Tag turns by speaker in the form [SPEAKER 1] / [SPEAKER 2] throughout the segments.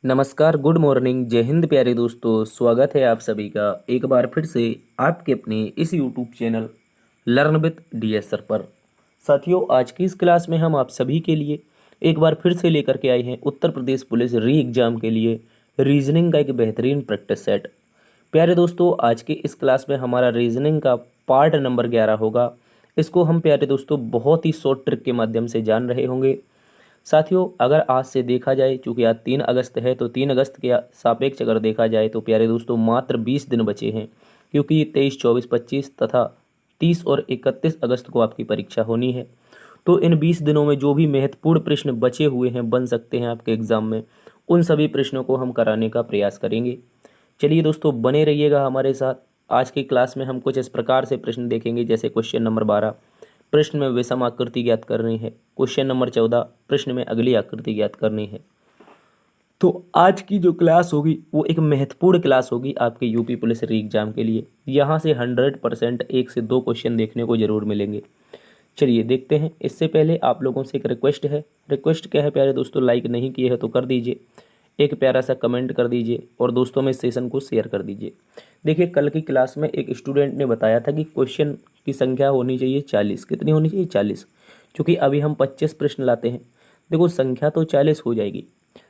[SPEAKER 1] नमस्कार, good morning, जय हिंद प्यारे दोस्तों। स्वागत है आप सभी का एक बार फिर से आपके अपने इस YouTube channel learn with DS sir पर। साथियों, आज की इस क्लास में हम आप सभी के लिए एक बार फिर से लेकर के आए हैं उत्तर प्रदेश पुलिस री एग्ज़ाम के लिए रीजनिंग का एक बेहतरीन प्रैक्टिस सेट। प्यारे दोस्तों, आज के इस क्लास में हमारा रीजनिंग का पार्ट नंबर 11 होगा। इसको हम प्यारे दोस्तों बहुत ही शॉर्ट ट्रिक के माध्यम से जान रहे होंगे। साथियों, अगर आज से देखा जाए, चूँकि आज 3 अगस्त है, तो 3 अगस्त के सापेक्ष अगर देखा जाए तो प्यारे दोस्तों मात्र 20 दिन बचे हैं, क्योंकि 23, 24, 25 तथा 30 और 31 अगस्त को आपकी परीक्षा होनी है। तो इन 20 दिनों में जो भी महत्वपूर्ण प्रश्न बचे हुए हैं, बन सकते हैं आपके एग्ज़ाम में, उन सभी प्रश्नों को हम कराने का प्रयास करेंगे। चलिए दोस्तों, बने रहिएगा हमारे साथ। आज की क्लास में हम कुछ इस प्रकार से प्रश्न देखेंगे, जैसे क्वेश्चन नंबर 12 प्रश्न में विषम आकृति ज्ञात करनी है। क्वेश्चन नंबर 14 प्रश्न में अगली आकृति ज्ञात करनी है। तो आज की जो क्लास होगी वो एक महत्वपूर्ण क्लास होगी आपके यूपी पुलिस री एग्जाम के लिए। यहाँ से 100% 1 से 2 क्वेश्चन देखने को जरूर मिलेंगे। चलिए देखते हैं। इससे पहले आप लोगों से एक रिक्वेस्ट है। रिक्वेस्ट क्या है प्यारे दोस्तों? लाइक नहीं किए हैं तो कर दीजिए, एक प्यारा सा कमेंट कर दीजिए और दोस्तों में इस सेशन को शेयर कर दीजिए। देखिए, कल की क्लास में एक स्टूडेंट ने बताया था कि क्वेश्चन की संख्या होनी चाहिए 40। कितनी होनी चाहिए? 40। क्योंकि अभी हम 25 प्रश्न लाते हैं। देखो, संख्या तो 40 हो जाएगी।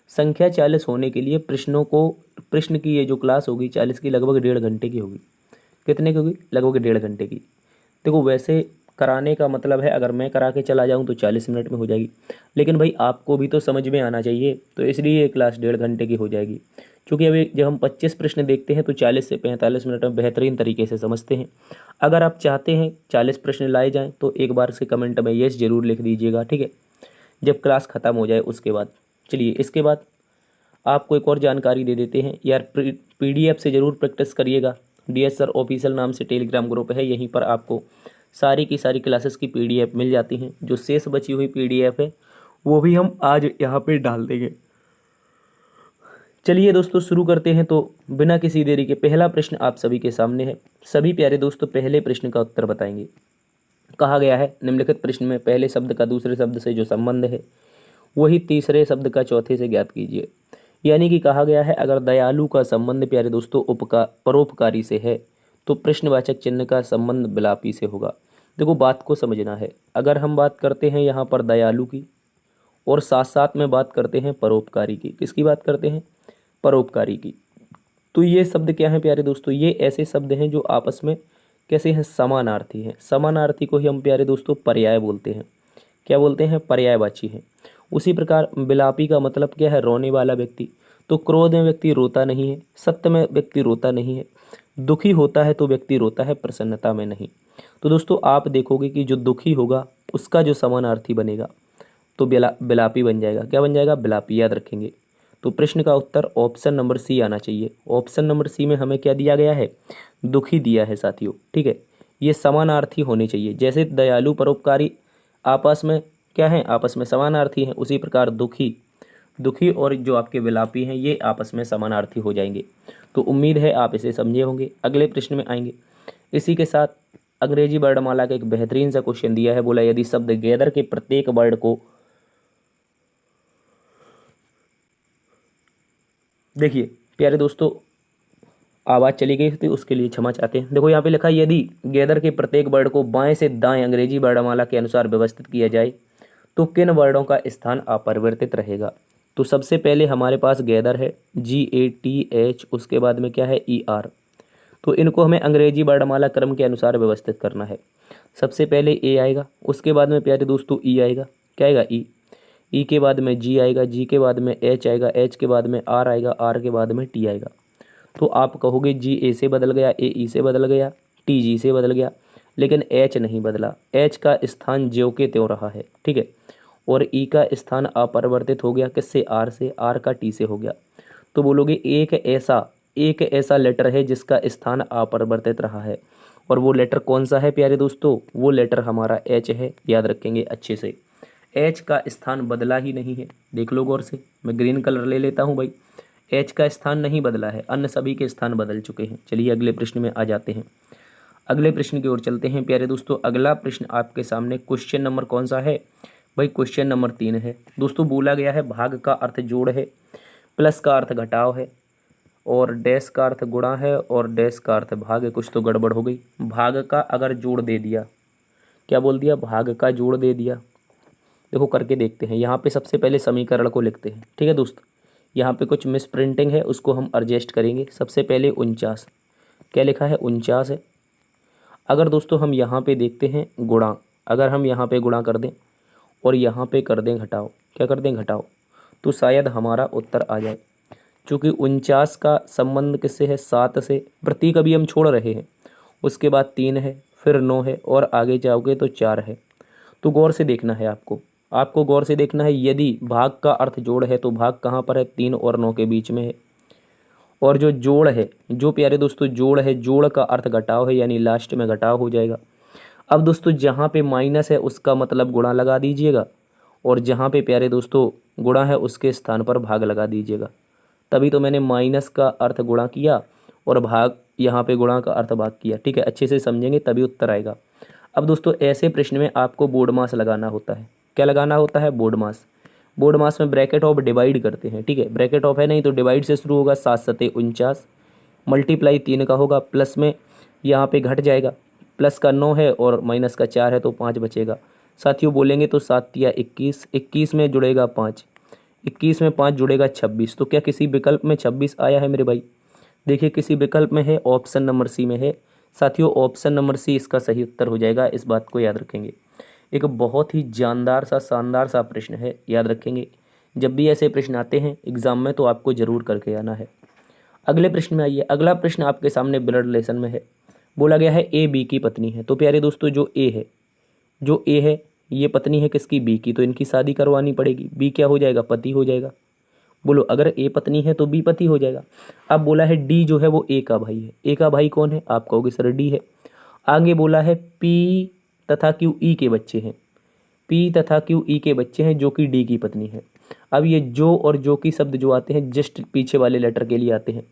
[SPEAKER 1] संख्या 40 होने के लिए प्रश्न की ये जो क्लास होगी 40 की, लगभग 1.5 घंटे की होगी। कितने की होगी? लगभग 1.5 घंटे की। देखो, वैसे कराने का मतलब है, अगर मैं करा के चला जाऊं तो 40 मिनट में हो जाएगी, लेकिन भाई आपको भी तो समझ में आना चाहिए, तो इसलिए ये क्लास 1.5 घंटे की हो जाएगी। क्योंकि अभी जब हम 25 प्रश्न देखते हैं तो 40 से 45 मिनट में बेहतरीन तरीके से समझते हैं। अगर आप चाहते हैं 40 प्रश्न लाए जाएँ तो एक बार से कमेंट में येस जरूर लिख दीजिएगा, ठीक है, जब क्लास ख़त्म हो जाए उसके बाद। चलिए, इसके बाद आपको एक और जानकारी दे देते हैं यार, PDF से ज़रूर प्रैक्टिस करिएगा। डीएस सर ऑफिशियल नाम से टेलीग्राम ग्रुप है, यहीं पर आपको सारी की सारी क्लासेस की PDF मिल जाती हैं। जो शेष बची हुई PDF है वो भी हम आज यहाँ पे डाल देंगे। चलिए दोस्तों, शुरू करते हैं। तो बिना किसी देरी के पहला प्रश्न आप सभी के सामने है। सभी प्यारे दोस्तों पहले प्रश्न का उत्तर बताएंगे। कहा गया है, निम्नलिखित प्रश्न में पहले शब्द का दूसरे शब्द से जो संबंध है वही तीसरे शब्द का चौथे से ज्ञात कीजिए। यानी कि कहा गया है, अगर दयालु का संबंध प्यारे दोस्तों परोपकारी से है तो प्रश्नवाचक चिन्ह का संबंध विलापी से होगा। देखो, बात को समझना है। अगर हम बात करते हैं यहाँ पर दयालु की और साथ साथ में बात करते हैं परोपकारी की, किसकी बात करते हैं? परोपकारी की। तो ये शब्द क्या है प्यारे दोस्तों? ये ऐसे शब्द हैं जो आपस में कैसे हैं? समानार्थी हैं। समानार्थी को ही हम प्यारे दोस्तों पर्याय बोलते हैं। क्या बोलते हैं? पर्यायवाची हैं। उसी प्रकार विलापी का मतलब क्या है? रोने वाला व्यक्ति। तो क्रोध में व्यक्ति रोता नहीं है, सत्य में व्यक्ति रोता नहीं है, दुखी होता है तो व्यक्ति रोता है, प्रसन्नता में नहीं। तो दोस्तों आप देखोगे कि जो दुखी होगा उसका जो समानार्थी बनेगा तो विलापी बन जाएगा। क्या बन जाएगा? विलापी। याद रखेंगे। तो प्रश्न का उत्तर ऑप्शन नंबर सी आना चाहिए। ऑप्शन नंबर सी में हमें क्या दिया गया है? दुखी दिया है साथियों, ठीक है। ये समानार्थी होने चाहिए। जैसे दयालु परोपकारी आपस में क्या है? आपस में समानार्थी हैं, उसी प्रकार दुखी और जो आपके विलापी हैं ये आपस में समानार्थी हो जाएंगे। तो उम्मीद है आप इसे समझे होंगे। अगले प्रश्न में आएंगे। इसी के साथ अंग्रेजी वर्णमाला का एक बेहतरीन सा क्वेश्चन दिया है। बोला, यदि शब्द गैदर के प्रत्येक वर्ड को, देखिए प्यारे दोस्तों आवाज़ चली गई थी, उसके लिए क्षमा चाहते हैं। देखो यहाँ पे लिखा है, यदि गैदर के प्रत्येक वर्ड को बाएं से दाएं अंग्रेजी वर्णमाला के अनुसार व्यवस्थित किया जाए तो किन वर्डों का स्थान अपरिवर्तित रहेगा? तो सबसे पहले हमारे पास गैदर है, GATH, उसके बाद में क्या है? ER। तो इनको हमें अंग्रेजी वर्णमाला क्रम के अनुसार व्यवस्थित करना है। सबसे पहले A आएगा, उसके बाद में प्यारे दोस्तों E आएगा। क्या आएगा? E के बाद में G आएगा, G के बाद में H आएगा, H के बाद में R आएगा, R के बाद में T आएगा। तो आप कहोगे G A से बदल गया, A E से बदल गया, T G से बदल गया, लेकिन H नहीं बदला। H का स्थान ज्यों के त्यों रहा है, ठीक है। और E का स्थान अपरिवर्तित हो गया, किससे? R से। R का T से हो गया। तो बोलोगे एक ऐसा लेटर है जिसका स्थान अपरिवर्तित रहा है, और वो लेटर कौन सा है प्यारे दोस्तों? वो लेटर हमारा H है। याद रखेंगे अच्छे से। H का स्थान बदला ही नहीं है। देख लो गौर से, मैं ग्रीन कलर ले लेता हूँ भाई। H का स्थान नहीं बदला है, अन्य सभी के स्थान बदल चुके हैं। चलिए अगले प्रश्न में आ जाते हैं। अगले प्रश्न की ओर चलते हैं प्यारे दोस्तों। अगला प्रश्न आपके सामने क्वेश्चन नंबर कौन सा है भाई? क्वेश्चन नंबर 3 है दोस्तों। बोला गया है भाग का अर्थ जोड़ है। प्लस का अर्थ घटाव है और डैश का अर्थ गुणा है और डैश का अर्थ भाग है। कुछ तो गड़बड़ हो गई। भाग का अगर जोड़ दे दिया, क्या बोल दिया, भाग का जोड़ दे दिया। देखो करके देखते हैं। यहाँ पे सबसे पहले समीकरण को लिखते हैं, ठीक है दोस्त। यहाँ पे कुछ मिस प्रिंटिंग है, उसको हम एडजस्ट करेंगे। सबसे पहले 49, क्या लिखा है, 49 है। अगर दोस्तों हम यहाँ पे देखते हैं गुणा, अगर हम यहाँ पे गुणा कर दें और यहाँ पे कर दें घटाओ, क्या कर दें, घटाओ, तो शायद हमारा उत्तर आ जाए। चूँकि 49 का संबंध किससे है, 7 से। प्रतीक अभी हम छोड़ रहे हैं। उसके बाद 3 है, फिर 9 है और आगे जाओगे तो 4 है। तो गौर से देखना है आपको गौर से देखना है। यदि भाग का अर्थ जोड़ है तो भाग कहाँ पर है, 3 और 9 के बीच में है। और जो जोड़ है, जो प्यारे दोस्तों जोड़ है, जोड़ का अर्थ घटाव है, यानी लास्ट में घटाव हो जाएगा। अब दोस्तों जहाँ पे माइनस है उसका मतलब गुणा लगा दीजिएगा और जहाँ पे प्यारे दोस्तों गुणा है उसके स्थान पर भाग लगा दीजिएगा। तभी तो मैंने माइनस का अर्थ गुणा किया और भाग यहाँ पे गुणा का अर्थ भाग किया। ठीक है, अच्छे से समझेंगे तभी उत्तर आएगा। अब दोस्तों ऐसे प्रश्न में आपको बोर्ड मास लगाना होता है। क्या लगाना होता है, बोर्ड मास। बोर्ड मास में ब्रैकेट ऑफ डिवाइड करते हैं। ठीक है, ब्रैकेट ऑफ है नहीं तो डिवाइड से शुरू होगा। 7 सते 49 मल्टीप्लाई 3 का होगा, प्लस में यहाँ पे घट जाएगा। प्लस का 9 है और माइनस का 4 है तो 5 बचेगा। साथियों बोलेंगे तो 7 या 21, 21 में जुड़ेगा 5, 21 में 5 जुड़ेगा 26। तो क्या किसी विकल्प में 26 आया है मेरे भाई? देखिए किसी विकल्प में है, ऑप्शन नंबर सी में है। साथियों ऑप्शन नंबर सी इसका सही उत्तर हो जाएगा, इस बात को याद रखेंगे। एक बहुत ही जानदार सा शानदार सा प्रश्न है, याद रखेंगे। जब भी ऐसे प्रश्न आते हैं एग्जाम में तो आपको जरूर करके आना है। अगले प्रश्न में आइए। अगला प्रश्न आपके सामने ब्लड रिलेशन में है। बोला गया है ए बी की पत्नी है। तो प्यारे दोस्तों जो ए है ये पत्नी है किसकी, बी की। तो इनकी शादी करवानी पड़ेगी। बी क्या हो जाएगा, पति हो जाएगा। बोलो अगर ए पत्नी है तो बी पति हो जाएगा। अब बोला है डी जो है वो ए का भाई है। ए का भाई कौन है, आप कहोगे सर डी है। आगे बोला है पी तथा क्यू ई के बच्चे हैं। पी तथा क्यू ई के बच्चे हैं जो कि डी की पत्नी है। अब ये जो और जो की शब्द जो आते हैं जस्ट पीछे वाले लेटर के लिए आते हैं।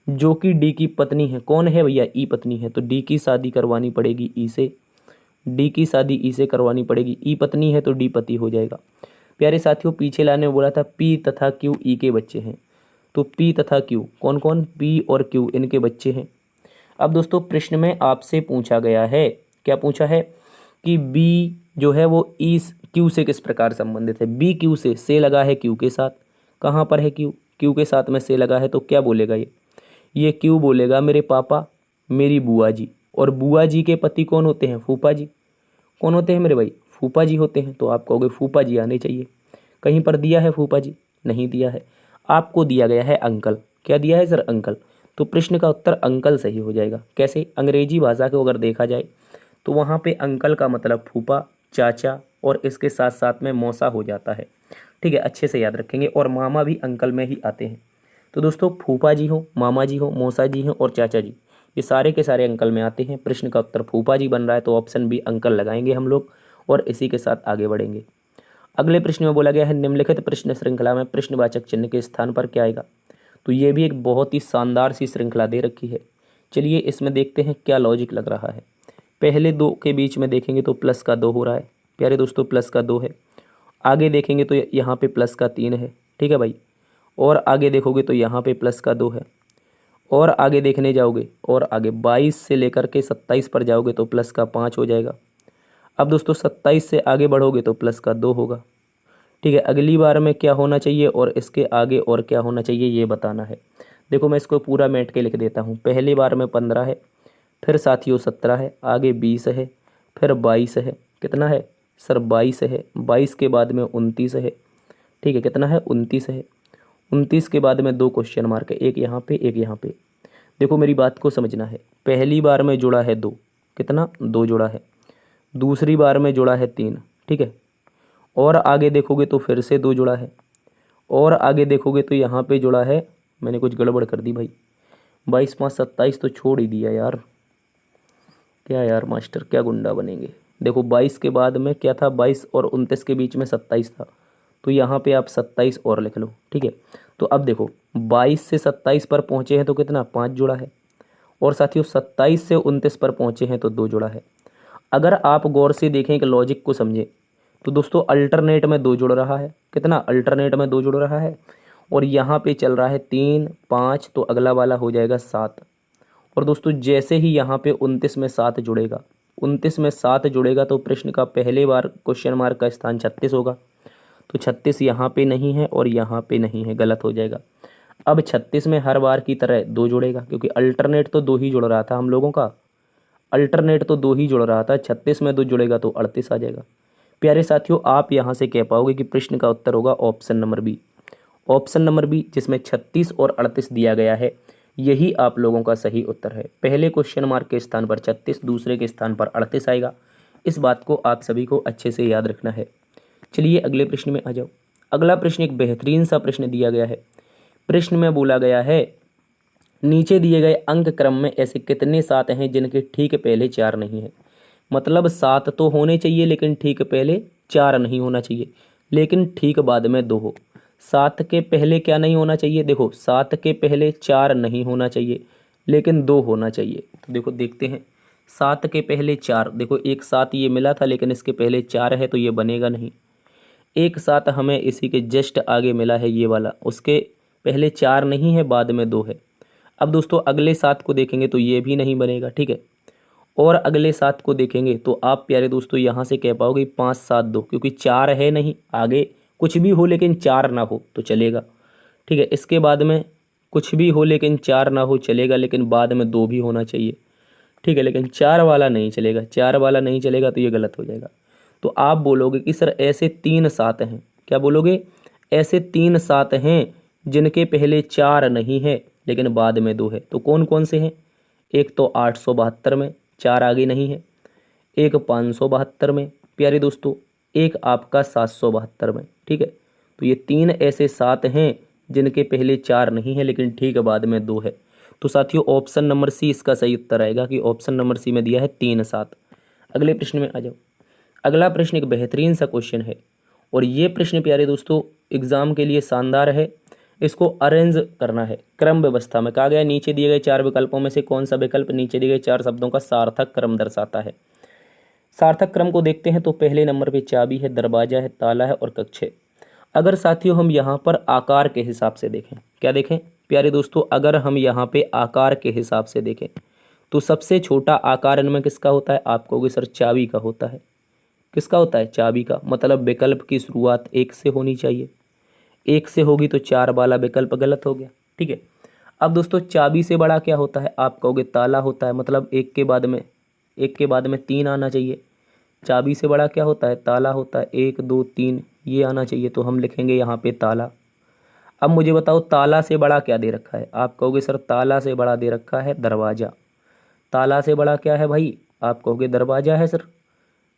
[SPEAKER 1] जो कि डी की पत्नी है, कौन है भैया, ई पत्नी है। तो डी की शादी करवानी पड़ेगी ई से। डी की शादी ई से करवानी पड़ेगी। ई पत्नी है तो डी पति हो जाएगा। प्यारे साथियों पीछे लाने में बोला था पी तथा क्यू ई के बच्चे हैं। तो पी तथा क्यू कौन कौन, पी और क्यू इनके बच्चे हैं। अब दोस्तों प्रश्न में आपसे पूछा गया है, क्या पूछा है कि बी जो है वो ई क्यू से किस प्रकार संबंधित है। बी क्यू से लगा है क्यू के साथ। कहाँ पर है क्यू, क्यू के साथ में से लगा है। तो क्या बोलेगा ये क्यू बोलेगा मेरे पापा, मेरी बुआ जी। और बुआ जी के पति कौन होते हैं, फूफा जी। कौन होते हैं मेरे भाई, फूफा जी होते हैं। तो आप कहोगे फूफा जी आने चाहिए। कहीं पर दिया है फूफा जी, नहीं दिया है। आपको दिया गया है अंकल। क्या दिया है सर, अंकल। तो प्रश्न का उत्तर अंकल सही हो जाएगा। कैसे, अंग्रेजी भाषा को अगर देखा जाए तो वहाँ पे अंकल का मतलब फूफा, चाचा और इसके साथ साथ में मौसा हो जाता है। ठीक है, अच्छे से याद रखेंगे। और मामा भी अंकल में ही आते हैं। तो दोस्तों फूफा जी हो, मामा जी हो, मौसा जी हो और चाचा जी, ये सारे के सारे अंकल में आते हैं। प्रश्न का उत्तर फूफा जी बन रहा है तो ऑप्शन बी अंकल लगाएंगे हम लोग और इसी के साथ आगे बढ़ेंगे। अगले प्रश्न में बोला गया है निम्नलिखित प्रश्न श्रृंखला में प्रश्नवाचक चिन्ह के स्थान पर क्या आएगा। तो ये भी एक बहुत ही शानदार सी श्रृंखला दे रखी है। चलिए इसमें देखते हैं क्या लॉजिक लग रहा है। पहले दो के बीच में देखेंगे तो प्लस का 2 हो रहा है। प्यारे दोस्तों प्लस का 2 है। आगे देखेंगे तो यहाँ पे प्लस का 3 है। ठीक है भाई। और आगे देखोगे तो यहाँ पे प्लस का 2 है। और आगे देखने जाओगे और आगे 22 से लेकर के 27 पर जाओगे तो प्लस का 5 हो जाएगा। अब दोस्तों 27 से आगे बढ़ोगे तो प्लस का 2 होगा। ठीक है, अगली बार में क्या होना चाहिए और इसके आगे और क्या होना चाहिए ये बताना है। देखो मैं इसको पूरा मेट के लिख देता हूँ। पहली बार में 15 है, फिर साथियों 17 है, आगे 20 है, फिर 22 है। कितना है सर, 22 है। 22 के बाद में 29 है। ठीक है, कितना है, 29 है। 29 के बाद में 2 क्वेश्चन मार्क है, एक यहाँ पे एक यहाँ पे। देखो मेरी बात को समझना है। पहली बार में जुड़ा है 2, कितना, 2 जुड़ा है। दूसरी बार में जुड़ा है 3। ठीक है, और आगे देखोगे तो फिर से 2 जुड़ा है। और आगे देखोगे तो यहाँ पे जुड़ा है, मैंने कुछ गड़बड़ कर दी भाई। 22 5 27 तो छोड़ ही दिया यार। क्या यार मास्टर, क्या गुंडा बनेंगे। देखो 22 के बाद में क्या था, 22 और 29 के बीच में 27 था। तो यहाँ पे आप 27 और लिख लो। ठीक है, तो अब देखो 22 से 27 पर पहुँचे हैं तो कितना, 5 जुड़ा है। और साथियों 27 से 29 पर पहुँचे हैं तो 2 जुड़ा है। अगर आप गौर से देखें कि लॉजिक को समझें तो दोस्तों अल्टरनेट में 2 जुड़ रहा है। कितना, अल्टरनेट में 2 जुड़ रहा है। और यहाँ पे चल रहा है 3 5, तो अगला वाला हो जाएगा 7। और दोस्तों जैसे ही यहाँ पे 29 में 7 जुड़ेगा, 29 में 7 जुड़ेगा तो प्रश्न का पहले बार क्वेश्चन मार्क का स्थान 36 होगा। तो 36 यहाँ पे नहीं है और यहाँ पे नहीं है, गलत हो जाएगा। अब 36 में हर बार की तरह 2 जुड़ेगा, क्योंकि अल्टरनेट तो 2 ही जुड़ रहा था हम लोगों का, अल्टरनेट तो 2 ही जुड़ रहा था। 36 में 2 जुड़ेगा तो 38 आ जाएगा। प्यारे साथियों, आप यहाँ से कह पाओगे कि प्रश्न का उत्तर होगा option number B. Option number B, जिसमें 36 और 38 दिया गया है, यही आप लोगों का सही उत्तर है। पहले क्वेश्चन मार्क के स्थान पर 36, दूसरे के स्थान पर 38 आएगा। इस बात को आप सभी को अच्छे से याद रखना है। चलिए अगले प्रश्न में आ जाओ। अगला प्रश्न एक बेहतरीन सा प्रश्न दिया गया है। प्रश्न में बोला गया है, नीचे दिए गए अंक क्रम में ऐसे कितने 7 हैं जिनके ठीक पहले 4 नहीं है। मतलब 7 तो होने चाहिए लेकिन ठीक पहले 4 नहीं होना चाहिए, लेकिन ठीक बाद में 2 हो। 7 के पहले क्या नहीं होना चाहिए? देखो 7 के पहले 4 नहीं होना चाहिए लेकिन 2 होना चाहिए। तो देखो देखते हैं, 7 के पहले 4, देखो एक 7 ये मिला था लेकिन इसके पहले 4 है तो ये बनेगा नहीं। एक 7 हमें इसी के जस्ट आगे मिला है ये वाला, उसके पहले 4 नहीं है, बाद में 2 है। अब दोस्तों अगले 7 को देखेंगे तो ये भी नहीं बनेगा, ठीक है। और अगले 7 को देखेंगे तो आप प्यारे दोस्तों यहाँ से कह पाओगे 5 7 2, क्योंकि 4 है नहीं, आगे कुछ भी हो लेकिन 4 ना हो तो चलेगा, ठीक है। इसके बाद में कुछ भी हो लेकिन 4 ना हो चलेगा, लेकिन बाद में 2 भी होना चाहिए, ठीक है। लेकिन 4 वाला नहीं चलेगा, 4 वाला नहीं चलेगा तो ये गलत हो जाएगा। तो आप बोलोगे कि सर ऐसे 3 7 हैं, क्या बोलोगे? ऐसे 3 7 हैं जिनके पहले 4 नहीं है लेकिन बाद में 2 है। तो कौन कौन से हैं? एक तो 872 में 4 आगे नहीं है, एक 572 में प्यारे दोस्तों, एक आपका 772 में, ठीक है। तो ये 3 ऐसे 7 हैं जिनके पहले 4 नहीं है लेकिन ठीक बाद में 2 है। तो साथियों ऑप्शन नंबर सी इसका सही उत्तर आएगा कि ऑप्शन नंबर सी में दिया है 3 7। अगले प्रश्न में आ जाओ। अगला प्रश्न एक बेहतरीन सा क्वेश्चन है और ये प्रश्न प्यारे दोस्तों एग्जाम के लिए शानदार है। इसको अरेंज करना है क्रम व्यवस्था में। कहा गया नीचे दिए गए 4 विकल्पों में से कौन सा विकल्प नीचे दिए गए 4 शब्दों का सार्थक क्रम दर्शाता है। सार्थक क्रम को देखते हैं तो पहले नंबर पे चाबी है, दरवाजा है, ताला है और कक्ष है। अगर साथियों हम यहाँ पर आकार के हिसाब से देखें, क्या देखें प्यारे दोस्तों, अगर हम यहाँ पे आकार के हिसाब से देखें तो सबसे छोटा आकार इनमें किसका होता है? आप कहोगे सर चाबी का होता है। किसका होता है? चाबी का। मतलब विकल्प की शुरुआत 1 से होनी चाहिए, 1 से होगी तो 4 वाला विकल्प गलत हो गया, ठीक है। अब दोस्तों चाबी से बड़ा क्या होता है? आप कहोगे ताला होता है, मतलब 1 के बाद में 3 आना चाहिए। चाबी से बड़ा क्या होता है? ताला होता है, 1 2 3 ये आना चाहिए, तो हम लिखेंगे यहाँ पे ताला। अब मुझे बताओ ताला से बड़ा क्या दे रखा है? आप कहोगे सर ताला से बड़ा दे रखा है दरवाज़ा। ताला से बड़ा क्या है भाई? आप कहोगे दरवाज़ा है सर।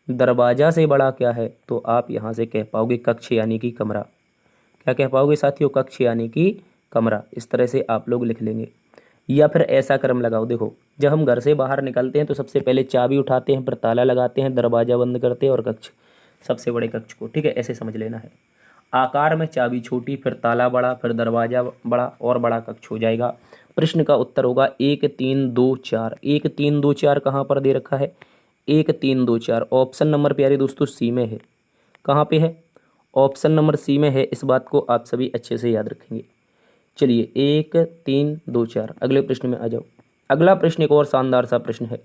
[SPEAKER 1] दरवाज़ा से बड़ा क्या है? तो आप यहाँ से कह पाओगे कक्ष यानी कि कमरा। क्या कह पाओगे साथियों? कक्ष यानी कि कमरा। इस तरह से आप लोग लिख लेंगे। या फिर ऐसा क्रम लगाओ, देखो जब हम घर से बाहर निकलते हैं तो सबसे पहले चाबी उठाते हैं, फिर ताला लगाते हैं, दरवाज़ा बंद करते हैं और कक्ष, सबसे बड़े कक्ष को, ठीक है, ऐसे समझ लेना है। आकार में चाबी छोटी, फिर ताला बड़ा, फिर दरवाज़ा बड़ा और बड़ा कक्ष हो जाएगा। प्रश्न का उत्तर होगा 1 3 2 4। 1 3 2 4 कहाँ पर दे रखा है? 1 3 2 4 ऑप्शन नंबर प्यारे दोस्तों सी में है। कहाँ पे है? ऑप्शन नंबर सी में है। इस बात को आप सभी अच्छे से याद रखेंगे। चलिए 1 3 2 4 अगले प्रश्न में आ जाओ। अगला प्रश्न एक और शानदार सा प्रश्न है।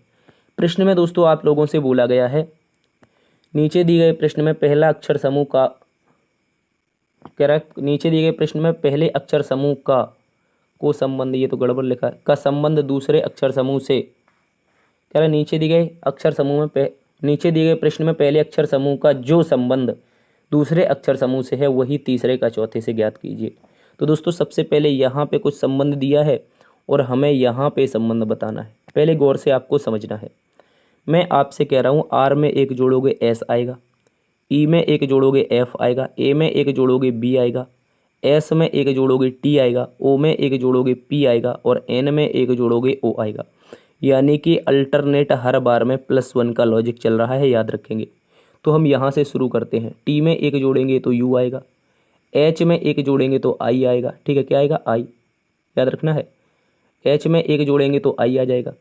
[SPEAKER 1] प्रश्न में दोस्तों आप लोगों से बोला गया है, नीचे दिए गए प्रश्न में पहला अक्षर समूह का नीचे दिए गए प्रश्न में पहले अक्षर समूह का को संबंध, ये तो गड़बड़ लिखा है, का संबंध दूसरे अक्षर समूह से, कह रहा नीचे दिए गए अक्षर समूह में नीचे दिए गए प्रश्न में पहले अक्षर समूह का जो संबंध दूसरे अक्षर समूह से है वही तीसरे का चौथे से ज्ञात कीजिए। तो दोस्तों सबसे पहले यहाँ पे कुछ संबंध दिया है और हमें यहाँ पे संबंध बताना है। पहले गौर से आपको समझना है। मैं आपसे कह रहा हूँ आर में एक जोड़ोगे एस आएगा, ई में एक जोड़ोगे एफ आएगा, ए में एक जोड़ोगे बी आएगा, एस में एक जोड़ोगे टी आएगा, ओ में एक जोड़ोगे पी आएगा और एन में एक जोड़ोगे ओ आएगा। यानी कि अल्टरनेट हर बार में +1 का लॉजिक चल रहा है, याद रखेंगे। तो हम यहाँ से शुरू करते हैं। टी में एक जोड़ेंगे तो यू आएगा, एच में एक जोड़ेंगे तो आई आएगा, ठीक है, क्या आएगा? आई, याद रखना है। एच में एक जोड़ेंगे तो आई आ जाएगा,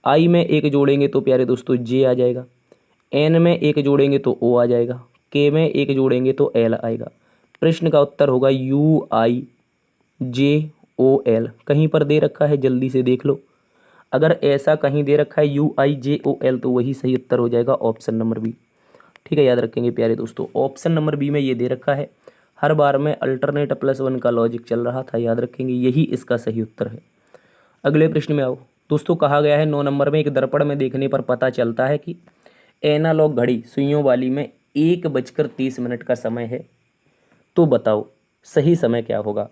[SPEAKER 1] आई में एक जोड़ेंगे तो प्यारे दोस्तों जे आ जाएगा, एन में एक जोड़ेंगे तो ओ आ जाएगा, के में एक जोड़ेंगे तो एल आएगा। प्रश्न का उत्तर होगा यू आई UIJOL कहीं पर दे रखा है, जल्दी से देख लो। अगर ऐसा कहीं दे रखा है UIJOL तो वही सही उत्तर हो जाएगा ऑप्शन नंबर बी। ठीक है, याद रखेंगे प्यारे दोस्तों, ऑप्शन नंबर बी में ये दे रखा है। हर बार में अल्टरनेट +1 का लॉजिक चल रहा था, याद रखेंगे यही इसका सही उत्तर है। अगले प्रश्न में आओ दोस्तों। कहा गया है 9 नंबर में, एक दर्पण में देखने पर पता चलता है कि एनालॉग घड़ी सुइयों वाली में 1:30 का समय है, तो बताओ सही समय क्या होगा।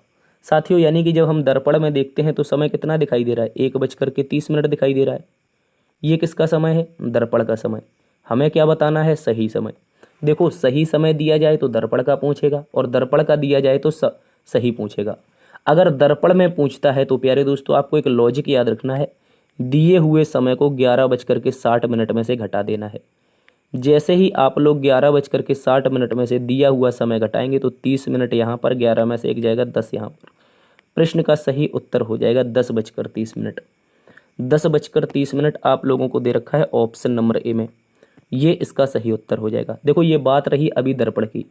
[SPEAKER 1] साथियों, यानी कि जब हम दर्पण में देखते हैं तो समय कितना दिखाई दे रहा है, 1:30 दिखाई दे रहा है। ये किसका समय है, दर्पण का समय। हमें क्या बताना है, सही समय। देखो, सही समय दिया जाए तो दर्पण का पूछेगा, और दर्पण का दिया जाए तो सही पूछेगा। अगर दर्पण में पूछता है तो प्यारे दोस्तों आपको एक लॉजिक याद रखना है, दिए हुए समय को 11:60 में से घटा देना है। जैसे ही आप लोग 11:60 में से दिया हुआ समय घटाएंगे तो 30 मिनट यहाँ पर, 11 में से 1 जाएगा, 10 यहाँ पर। प्रश्न का सही उत्तर हो जाएगा 10:30। 10:30 आप लोगों को दे रखा है ऑप्शन नंबर ए में, ये इसका सही उत्तर हो जाएगा। देखो, ये बात रही अभी दर्पण की।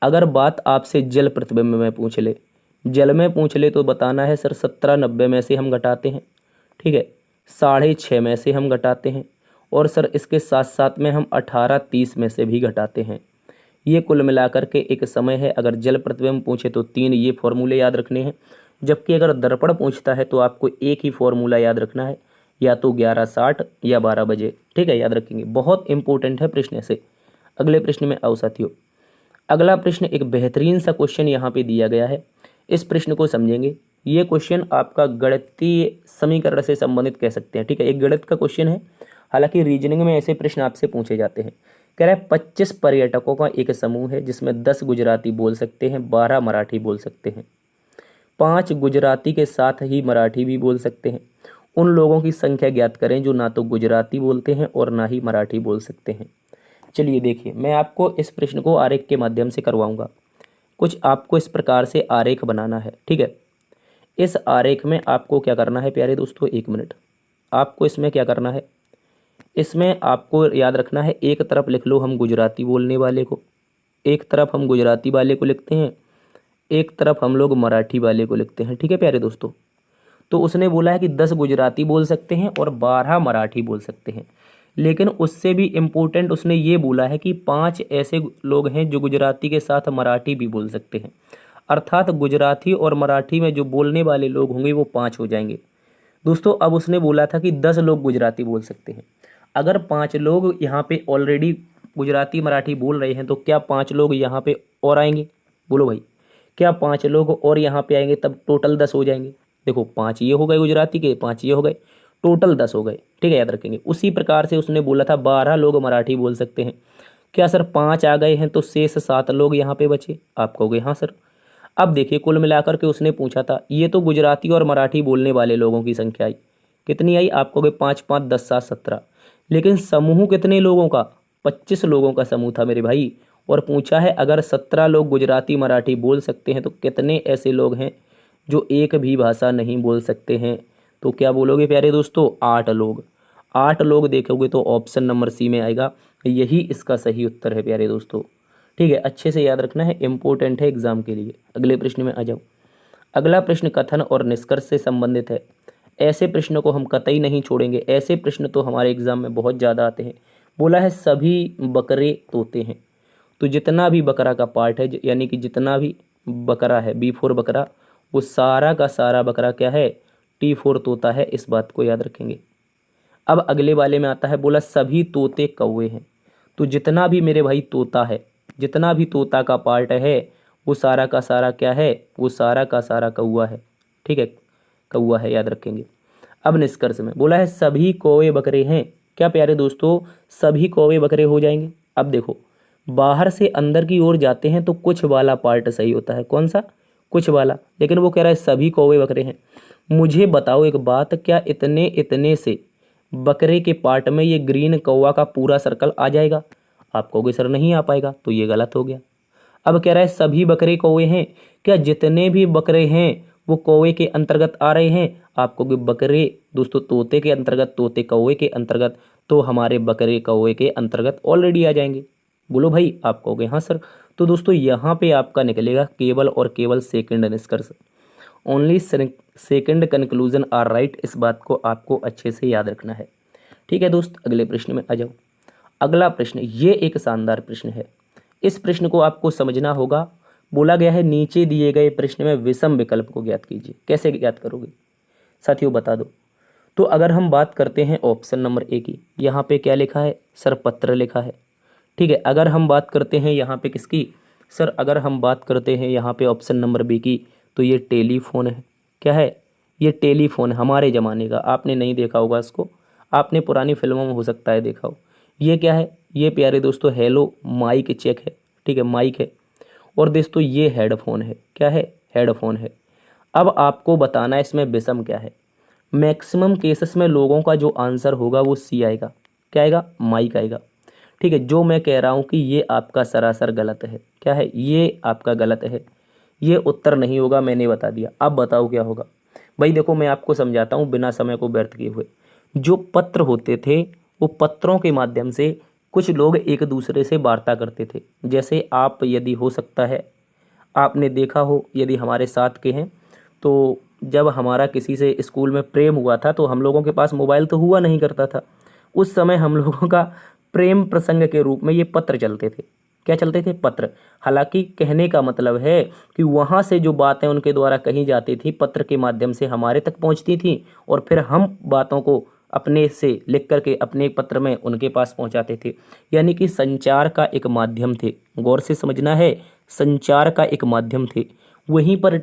[SPEAKER 1] अगर बात आपसे जल प्रतिबिंब में पूछ ले, जल में पूछ ले तो बताना है सर 17:90 में से हम घटाते हैं, ठीक है, 6:30 में से हम घटाते हैं, और सर इसके साथ साथ में हम 18:30 में से भी घटाते हैं। ये कुल मिलाकर के एक समय है। अगर जल प्रतिबिंब पूछे तो 3 ये फॉर्मूले याद रखने हैं, जबकि अगर दर्पण पूछता है तो आपको एक ही फॉर्मूला याद रखना है, या तो 11:60 या 12 बजे। ठीक है, याद रखेंगे, बहुत इंपॉर्टेंट है प्रश्न से। अगले प्रश्न में आओ साथियों। अगला प्रश्न एक बेहतरीन सा क्वेश्चन यहाँ पे दिया गया है, इस प्रश्न को समझेंगे। ये क्वेश्चन आपका गणितीय समीकरण से संबंधित कह सकते हैं। ठीक है, एक गणित का क्वेश्चन है, हालांकि रीजनिंग में ऐसे प्रश्न आपसे पूछे जाते हैं। कह रहा है 25 पर्यटकों का एक समूह है जिसमें 10 गुजराती बोल सकते हैं, 12 मराठी बोल सकते हैं, 5 गुजराती के साथ ही मराठी भी बोल सकते हैं। उन लोगों की संख्या ज्ञात करें जो ना तो गुजराती बोलते हैं और ना ही मराठी बोल सकते हैं। चलिए देखिए, मैं आपको इस प्रश्न को आरेख के माध्यम से करवाऊंगा। कुछ आपको इस प्रकार से आरेख बनाना है। ठीक है, इस आरेख में आपको क्या करना है प्यारे दोस्तों, 1 मिनट, आपको इसमें क्या करना है, इसमें आपको याद रखना है, एक तरफ लिख लो हम गुजराती बोलने वाले को, एक तरफ हम गुजराती वाले को लिखते हैं, एक तरफ हम लोग मराठी वाले को लिखते हैं। ठीक है प्यारे दोस्तों, तो उसने बोला है कि 10 गुजराती बोल सकते हैं और 12 मराठी बोल सकते हैं, लेकिन उससे भी इम्पोर्टेंट उसने ये बोला है कि 5 ऐसे लोग हैं जो गुजराती के साथ मराठी भी बोल सकते हैं। अर्थात गुजराती और मराठी में जो बोलने वाले लोग होंगे वो 5 हो जाएंगे। दोस्तों, अब उसने बोला था कि 10 लोग गुजराती बोल सकते हैं। अगर 5 लोग यहाँ पे ऑलरेडी गुजराती मराठी बोल रहे हैं तो क्या 5 लोग यहाँ पे और आएंगे, बोलो भाई, क्या 5 लोग और यहाँ पे आएंगे, तब टोटल 10 हो जाएंगे। देखो, 5 ये हो गए गुजराती के, 5 ये हो गए, टोटल 10 हो गए। ठीक है, याद रखेंगे। उसी प्रकार से उसने बोला था 12 लोग मराठी बोल सकते हैं। क्या सर 5 आ गए हैं तो शेष 7 लोग यहाँ पे बचे, आप कहोगे हाँ सर। अब देखिए, कुल मिलाकर के उसने पूछा था, ये तो गुजराती और मराठी बोलने वाले लोगों की संख्या आई, कितनी आई, आप कहोगे 5 5 10 7 17, लेकिन समूह कितने लोगों का, 25 लोगों का समूह था मेरे भाई। और पूछा है अगर 17 लोग गुजराती मराठी बोल सकते हैं तो कितने ऐसे लोग हैं जो एक भी भाषा नहीं बोल सकते हैं, तो क्या बोलोगे प्यारे दोस्तों, 8 लोग। 8 लोग देखोगे तो ऑप्शन नंबर सी में आएगा, यही इसका सही उत्तर है प्यारे दोस्तों। ठीक है, अच्छे से याद रखना है, इंपॉर्टेंट है एग्जाम के लिए। अगले प्रश्न में आ जाओ। अगला प्रश्न कथन और निष्कर्ष से संबंधित है। ऐसे प्रश्नों को हम कतई नहीं छोड़ेंगे, ऐसे प्रश्न तो हमारे एग्जाम में बहुत ज़्यादा आते हैं। बोला है सभी बकरे तोते हैं, तो जितना भी बकरा का पार्ट है, यानी कि जितना भी बकरा है, B4 बकरा, वो सारा का सारा बकरा क्या है, T4 तोता है। इस बात को याद रखेंगे। अब अगले वाले में आता है, बोला सभी तोते कौवे हैं, तो जितना भी मेरे भाई तोता है, जितना भी तोता का पार्ट है वो सारा का सारा क्या है, वो सारा का सारा कौवा है। ठीक है, कौवा है, याद रखेंगे। अब निष्कर्ष में बोला है सभी कौवे बकरे हैं। क्या प्यारे दोस्तों, सभी कौवे बकरे हो जाएंगे। अब देखो, बाहर से अंदर की ओर जाते हैं तो कुछ वाला पार्ट सही होता है, कौन सा, कुछ वाला, लेकिन वो कह रहा है सभी कौवे बकरे हैं। मुझे बताओ एक बात, क्या इतने इतने से बकरे के पार्ट में ये ग्रीन कौवा का पूरा सर्कल आ जाएगा, आप कहोगे सर नहीं आ पाएगा, तो ये गलत हो गया। अब कह रहा है सभी बकरे कौवे हैं, क्या जितने भी बकरे हैं वो कौवे के अंतर्गत आ रहे हैं, आप कहोगे बकरे दोस्तों तोते के अंतर्गत, तोते कौवे के अंतर्गत, तो हमारे बकरे कौवे के अंतर्गत ऑलरेडी आ जाएंगे। बोलो भाई, आप कहोगे हाँ सर। तो दोस्तों यहाँ पे आपका निकलेगा केवल और केवल सेकंड निष्कर्ष। Only second conclusion are right. इस बात को आपको अच्छे से याद रखना है। ठीक है दोस्त, अगले प्रश्न में आ जाओ। अगला प्रश्न, ये एक शानदार प्रश्न है। इस प्रश्न को आपको समझना होगा। बोला गया है नीचे दिए गए प्रश्न में विषम विकल्प को ज्ञात कीजिए। कैसे ज्ञात करोगे साथियों, बता दो। तो अगर हम बात करते हैं ऑप्शन नंबर ए की, यहाँ पे क्या लिखा है सर, पत्र लिखा है। ठीक है, अगर हम बात करते हैं यहाँ पे किसकी सर, अगर हम बात करते हैं यहाँ पे ऑप्शन नंबर बी की, तो ये टेलीफोन है। क्या है, ये टेलीफोन है, हमारे ज़माने का। आपने नहीं देखा होगा इसको, आपने पुरानी फिल्मों में हो सकता है देखा हो। ये क्या है, ये प्यारे दोस्तों हेलो माइक चेक है। ठीक है, माइक है। और दोस्तों ये हेडफोन है। क्या है, हेडफोन है। अब आपको बताना है इसमें विषम क्या है। मैक्सिमम केसेस में लोगों का जो आंसर होगा वो सी आएगा। क्या आएगा, माइक आएगा। ठीक है, जो मैं कह रहा हूँ कि ये आपका सरासर गलत है। क्या है, ये आपका गलत है, ये उत्तर नहीं होगा, मैंने बता दिया। अब बताओ क्या होगा। भाई देखो, मैं आपको समझाता हूँ बिना समय को व्यर्थ किए हुए। जो पत्र होते थे, वो पत्रों के माध्यम से कुछ लोग एक दूसरे से वार्ता करते थे। जैसे आप, यदि हो सकता है आपने देखा हो, यदि हमारे साथ के हैं, तो जब हमारा किसी से स्कूल में प्रेम हुआ था, तो हम लोगों के पास मोबाइल तो हुआ नहीं करता था। उस समय हम लोगों का प्रेम प्रसंग के रूप में ये पत्र चलते थे। क्या चलते थे, पत्र। हालांकि कहने का मतलब है कि वहाँ से जो बातें उनके द्वारा कही जाती थी, पत्र के माध्यम से हमारे तक पहुँचती थी, और फिर हम बातों को अपने से लिख करके अपने पत्र में उनके पास पहुँचाते थे। यानी कि संचार का एक माध्यम थे। गौर से समझना है, संचार का एक माध्यम थे। वहीं पर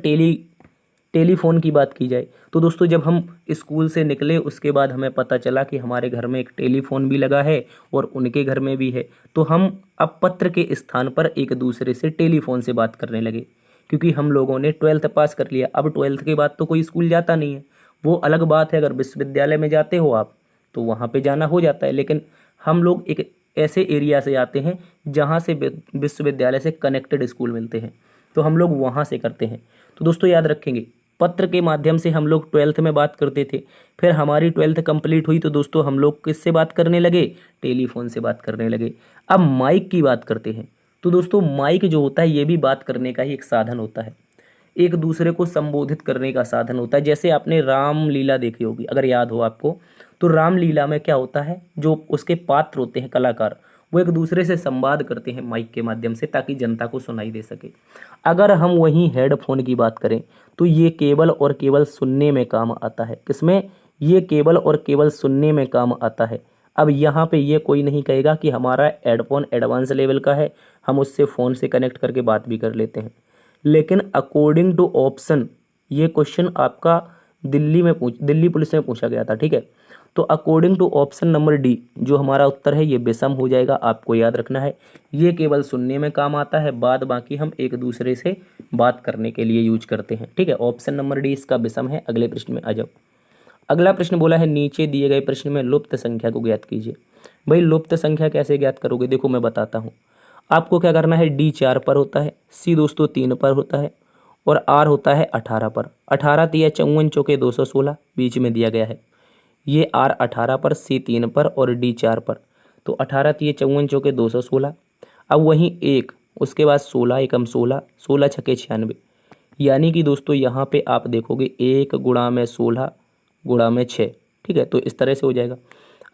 [SPEAKER 1] टेलीफोन की बात की जाए तो दोस्तों, जब हम स्कूल से निकले उसके बाद हमें पता चला कि हमारे घर में एक टेलीफोन भी लगा है और उनके घर में भी है। तो हम अब पत्र के स्थान पर एक दूसरे से टेलीफोन से बात करने लगे, क्योंकि हम लोगों ने 12th पास कर लिया। अब 12th के बाद तो कोई स्कूल जाता नहीं है, वो अलग बात है। अगर विश्वविद्यालय में जाते हो आप, तो वहाँ पे जाना हो जाता है। लेकिन हम लोग एक ऐसे एरिया से आते हैं जहाँ से विश्वविद्यालय से कनेक्टेड स्कूल मिलते हैं, तो हम लोग वहाँ से करते हैं। तो दोस्तों याद रखेंगे, पत्र के माध्यम से हम लोग 12th में बात करते थे। फिर हमारी 12th कंप्लीट हुई तो दोस्तों हम लोग किससे बात करने लगे, टेलीफोन से बात करने लगे। अब माइक की बात करते हैं। तो दोस्तों माइक जो होता है, ये भी बात करने का ही एक साधन होता है, एक दूसरे को संबोधित करने का साधन होता है। जैसे आपने रामलीला देखी होगी, अगर याद हो आपको, तो रामलीला में क्या होता है, जो उसके पात्र होते हैं कलाकार, वो एक दूसरे से संवाद करते हैं माइक के माध्यम से, ताकि जनता को सुनाई दे सके। अगर हम वहीं हेडफोन की बात करें, तो ये केवल और केवल सुनने में काम आता है। किसमें, ये केवल और केवल सुनने में काम आता है। अब यहाँ पे ये कोई नहीं कहेगा कि हमारा हेडफोन एडवांस लेवल का है, हम उससे फ़ोन से कनेक्ट करके बात भी कर लेते हैं। लेकिन अकॉर्डिंग टू ऑप्शन, ये क्वेश्चन आपका दिल्ली पुलिस में पूछा गया था। ठीक है, तो according to option number D जो हमारा उत्तर है, ये विषम हो जाएगा। आपको याद रखना है, ये केवल सुनने में काम आता है, बाद बाकी हम एक दूसरे से बात करने के लिए यूज करते हैं। ठीक है, ऑप्शन नंबर डी इसका विषम है। अगले प्रश्न में आ जाओ। अगला प्रश्न बोला है नीचे दिए गए प्रश्न में लुप्त संख्या को ज्ञात कीजिए। भाई लुप्त संख्या कैसे ज्ञात करोगे, देखो मैं बताता हूँ। आपको क्या करना है, डी 4 पर होता है, सी दोस्तों 3 पर होता है, और आर होता है 18 पर। 18 तिया 54 चौके 216 बीच में दिया गया है। ये आर 18 पर, सी 3 पर और डी 4 पर। तो 18 तिये 54 चौके 216। अब वहीं एक, उसके बाद 16 एकम 16, 16 छके 96। यानी कि दोस्तों यहाँ पे आप देखोगे 1 गुणा में 16 गुणा में 6। ठीक है, तो इस तरह से हो जाएगा।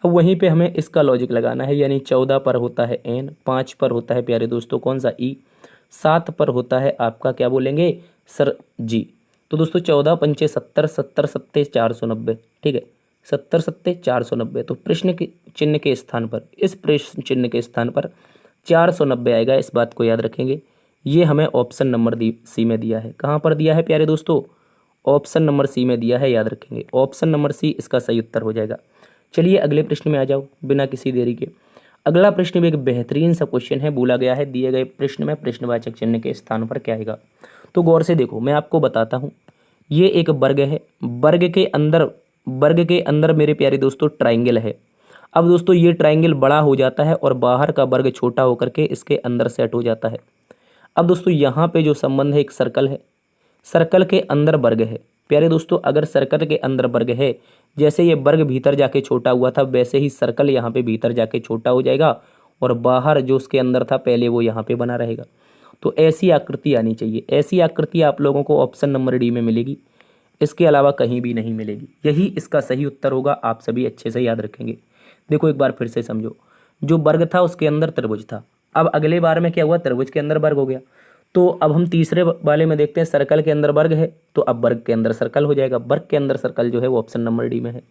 [SPEAKER 1] अब वहीं पे हमें इसका लॉजिक लगाना है, यानी 14 पर होता है एन, 5 पर होता है प्यारे दोस्तों कौन सा, ई, 7 पर होता है आपका क्या बोलेंगे सर, जी। तो दोस्तों 14 पंचे 70, 70 सत्ते 490। ठीक है, 70 सत्ते 490। तो प्रश्न के चिन्ह के स्थान पर, इस प्रश्न चिन्ह के स्थान पर 490 आएगा। इस बात को याद रखेंगे। ये हमें ऑप्शन नंबर सी में दिया है। कहाँ पर दिया है प्यारे दोस्तों, ऑप्शन नंबर सी में दिया है, याद रखेंगे। ऑप्शन नंबर सी इसका सही उत्तर हो जाएगा। चलिए अगले प्रश्न में आ जाओ बिना किसी देरी के। अगला प्रश्न भी एक बेहतरीन सा क्वेश्चन है। बोला गया है दिए गए प्रश्न में प्रश्नवाचक चिन्ह के स्थान पर क्या आएगा। तो गौर से देखो, मैं आपको बताता हूँ। ये एक वर्ग है, वर्ग के अंदर मेरे प्यारे दोस्तों ट्राइंगल है। अब दोस्तों ये ट्राइंगल बड़ा हो जाता है और बाहर का वर्ग छोटा होकर के इसके अंदर सेट हो जाता है। अब दोस्तों यहाँ पे जो संबंध है, एक सर्कल है, सर्कल के अंदर वर्ग है। प्यारे दोस्तों अगर सर्कल के अंदर वर्ग है, जैसे ये वर्ग भीतर जाके छोटा हुआ था, वैसे ही सर्कल यहाँ पे भीतर जाके छोटा हो जाएगा और बाहर जो उसके अंदर था पहले वो यहाँ पे बना रहेगा। तो ऐसी आकृति आनी चाहिए। ऐसी आकृति आप लोगों को ऑप्शन नंबर डी में मिलेगी। इसके अलावा कहीं भी नहीं मिलेगी। यही इसका सही उत्तर होगा, आप सभी अच्छे से याद रखेंगे। देखो एक बार फिर से समझो, जो वर्ग था उसके अंदर त्रिभुज था, अब अगले बार में क्या हुआ, त्रिभुज के अंदर वर्ग हो गया। तो अब हम तीसरे वाले में देखते हैं, सर्कल के अंदर वर्ग है तो अब वर्ग के अंदर सर्कल हो जाएगा। वर्ग के अंदर सर्कल जो है वो ऑप्शन नंबर डी में है।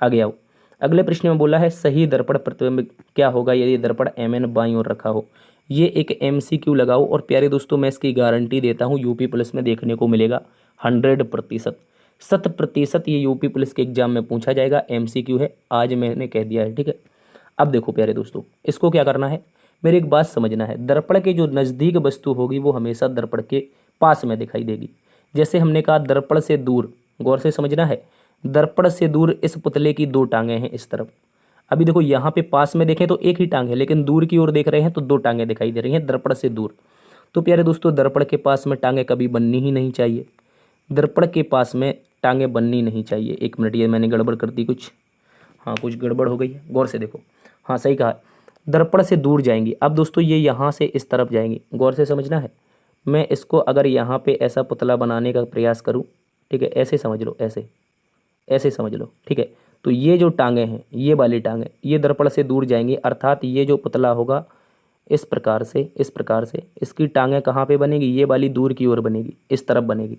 [SPEAKER 1] आगे आओ, अगले प्रश्न में बोला है सही दर्पण प्रतिबिंब क्या होगा यदि दर्पण mn बाईं ओर रखा हो। ये एक MCQ लगाओ और प्यारे दोस्तों मैं इसकी गारंटी देता हूँ, यूपी पुलिस में देखने को मिलेगा 100%, 100% ये यूपी पुलिस के एग्जाम में पूछा जाएगा। MCQ है, आज मैंने कह दिया है, ठीक है। अब देखो प्यारे दोस्तों, इसको क्या करना है, मेरी एक बात समझना है, दर्पण के जो नज़दीक वस्तु होगी वो हमेशा दर्पण के पास में दिखाई देगी। जैसे हमने कहा दर्पण से दूर, गौर से समझना है, दर्पण से दूर इस पुतले की दो टांगें हैं इस तरफ। अभी देखो यहाँ पे पास में देखें तो एक ही टांग है, लेकिन दूर की ओर देख रहे हैं तो दो टांगें दिखाई दे रही हैं दर्पण से दूर। तो प्यारे दोस्तों दर्पण के पास में टांगें कभी बननी ही नहीं चाहिए, दर्पण के पास में टांगें बननी नहीं चाहिए। एक मिनट, ये मैंने गड़बड़ कर दी कुछ, हाँ कुछ गड़बड़ हो गई है, गौर से देखो, हाँ सही कहा, दर्पण से दूर जाएंगी। अब दोस्तों ये यहाँ से इस तरफ जाएंगी, गौर से समझना है। मैं इसको अगर यहाँ पे ऐसा पुतला बनाने का प्रयास करूँ, ठीक है, ऐसे समझ लो, ऐसे ऐसे समझ लो, ठीक है। तो ये जो टांगें हैं, ये वाली टांगें, ये दर्पण से दूर जाएंगी, अर्थात ये जो पुतला होगा इस प्रकार से, इस प्रकार से इसकी टांगें कहाँ पे बनेगी, ये वाली दूर की ओर बनेगी, इस तरफ बनेगी,